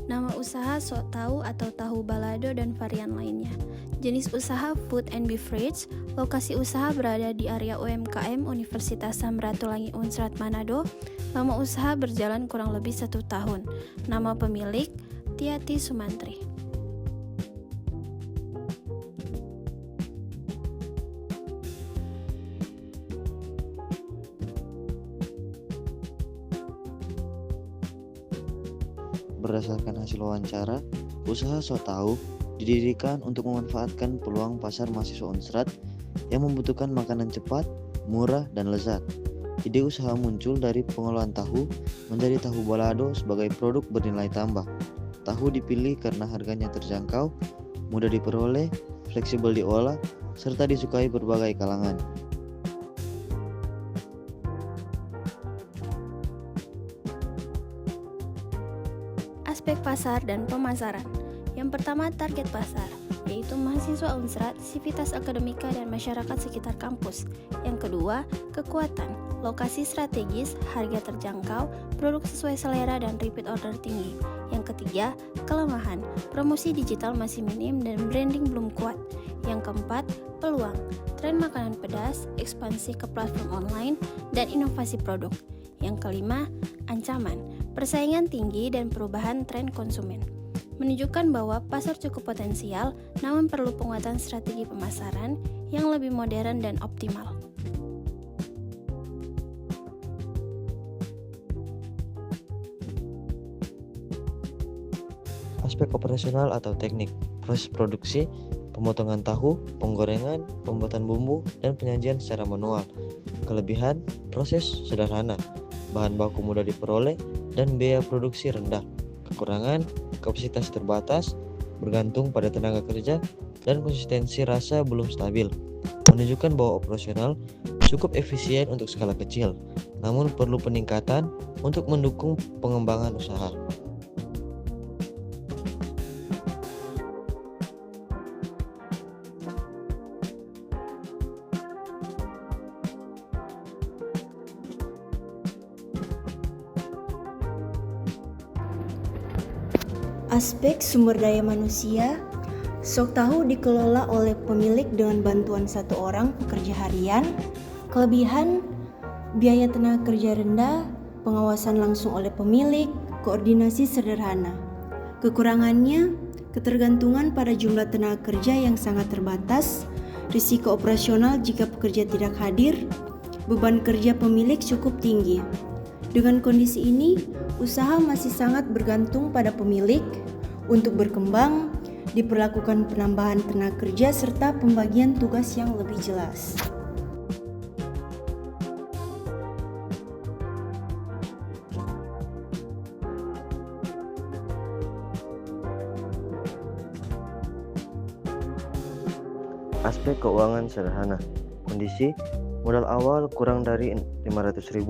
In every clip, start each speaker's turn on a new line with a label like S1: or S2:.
S1: Nama usaha sok tahu atau tahu balado dan varian lainnya. Jenis usaha Food and Beverage. Lokasi usaha berada di area UMKM Universitas Samratulangi Unsrat Manado. Lama usaha berjalan kurang lebih 1 tahun. Nama pemilik Tiati Sumantri.
S2: Berdasarkan hasil wawancara, usaha sok tahu didirikan untuk memanfaatkan peluang pasar mahasiswa Unsrat yang membutuhkan makanan cepat, murah, dan lezat. Ide usaha muncul dari pengolahan tahu menjadi tahu balado sebagai produk bernilai tambah. Tahu dipilih karena harganya terjangkau, mudah diperoleh, fleksibel diolah, serta disukai berbagai kalangan.
S1: Aspek pasar dan pemasaran. Yang pertama, target pasar, yaitu mahasiswa Unsrat, sivitas akademika, dan masyarakat sekitar kampus. Yang kedua, kekuatan, lokasi strategis, harga terjangkau, produk sesuai selera, dan repeat order tinggi. Yang ketiga, kelemahan, promosi digital masih minim dan branding belum kuat. Yang keempat, peluang, tren makanan pedas, ekspansi ke platform online, dan inovasi produk. Yang kelima, ancaman, persaingan tinggi dan perubahan tren konsumen. Menunjukkan bahwa pasar cukup potensial, namun perlu penguatan strategi pemasaran yang lebih modern dan optimal.
S2: Aspek operasional atau teknik, proses produksi, pemotongan tahu, penggorengan, pembuatan bumbu, dan penyajian secara manual. Kelebihan, proses sederhana, bahan baku mudah diperoleh, dan biaya produksi rendah. Kekurangan, kapasitas terbatas, bergantung pada tenaga kerja, dan konsistensi rasa belum stabil. Menunjukkan bahwa operasional cukup efisien untuk skala kecil, namun perlu peningkatan untuk mendukung pengembangan usaha.
S3: Aspek sumber daya manusia, sok tahu dikelola oleh pemilik dengan bantuan 1 orang pekerja harian. Kelebihan, biaya tenaga kerja rendah, pengawasan langsung oleh pemilik, koordinasi sederhana. Kekurangannya, ketergantungan pada jumlah tenaga kerja yang sangat terbatas, risiko operasional jika pekerja tidak hadir, beban kerja pemilik cukup tinggi. Dengan kondisi ini, usaha masih sangat bergantung pada pemilik. Untuk berkembang, diperlakukan penambahan tenaga kerja serta pembagian tugas yang lebih jelas.
S2: Aspek keuangan sederhana. Kondisi, modal awal kurang dari 500.000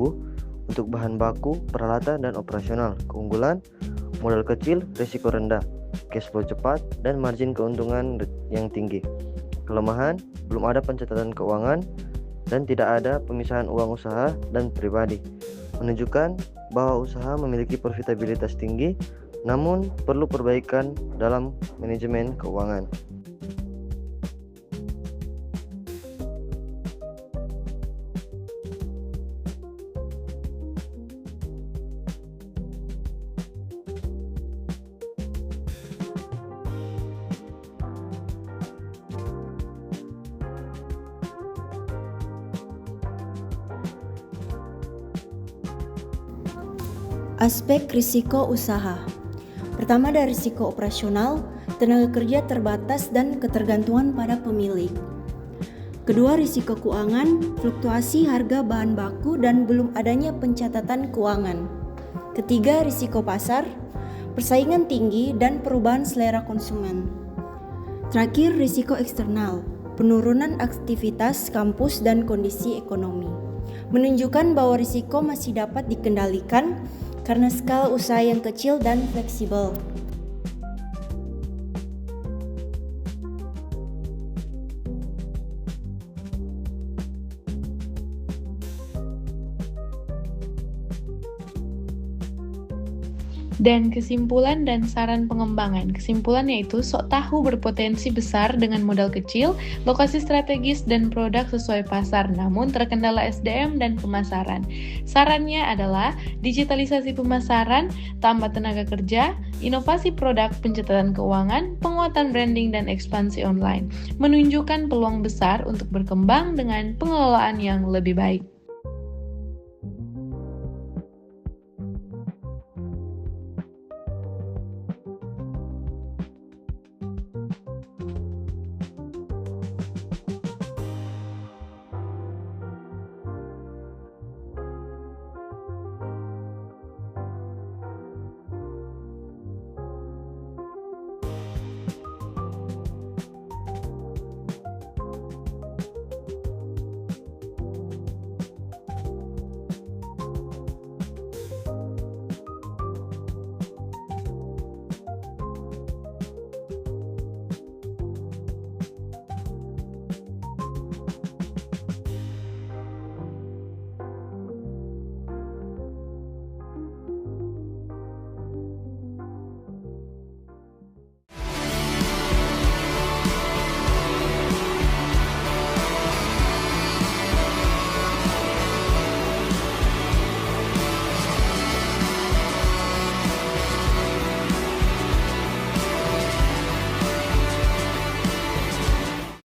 S2: untuk bahan baku, peralatan, dan operasional. Keunggulan, modal kecil, risiko rendah, cash flow cepat, dan margin keuntungan yang tinggi. Kelemahan, belum ada pencatatan keuangan dan tidak ada pemisahan uang usaha dan pribadi. Menunjukkan bahwa usaha memiliki profitabilitas tinggi, namun perlu perbaikan dalam manajemen keuangan.
S3: Aspek risiko usaha. Pertama, dari risiko operasional, tenaga kerja terbatas dan ketergantungan pada pemilik. Kedua, risiko keuangan, fluktuasi harga bahan baku dan belum adanya pencatatan keuangan. Ketiga, risiko pasar, persaingan tinggi dan perubahan selera konsumen. Terakhir, risiko eksternal, penurunan aktivitas kampus dan kondisi ekonomi. Menunjukkan bahwa risiko masih dapat dikendalikan karena skala usaha yang kecil dan fleksibel.
S4: Dan kesimpulan dan saran pengembangan. Kesimpulan yaitu Sok Tahu berpotensi besar dengan modal kecil, lokasi strategis dan produk sesuai pasar, namun terkendala SDM dan pemasaran. Sarannya adalah digitalisasi pemasaran, tambah tenaga kerja, inovasi produk, pencatatan keuangan, penguatan branding dan ekspansi online, menunjukkan peluang besar untuk berkembang dengan pengelolaan yang lebih baik.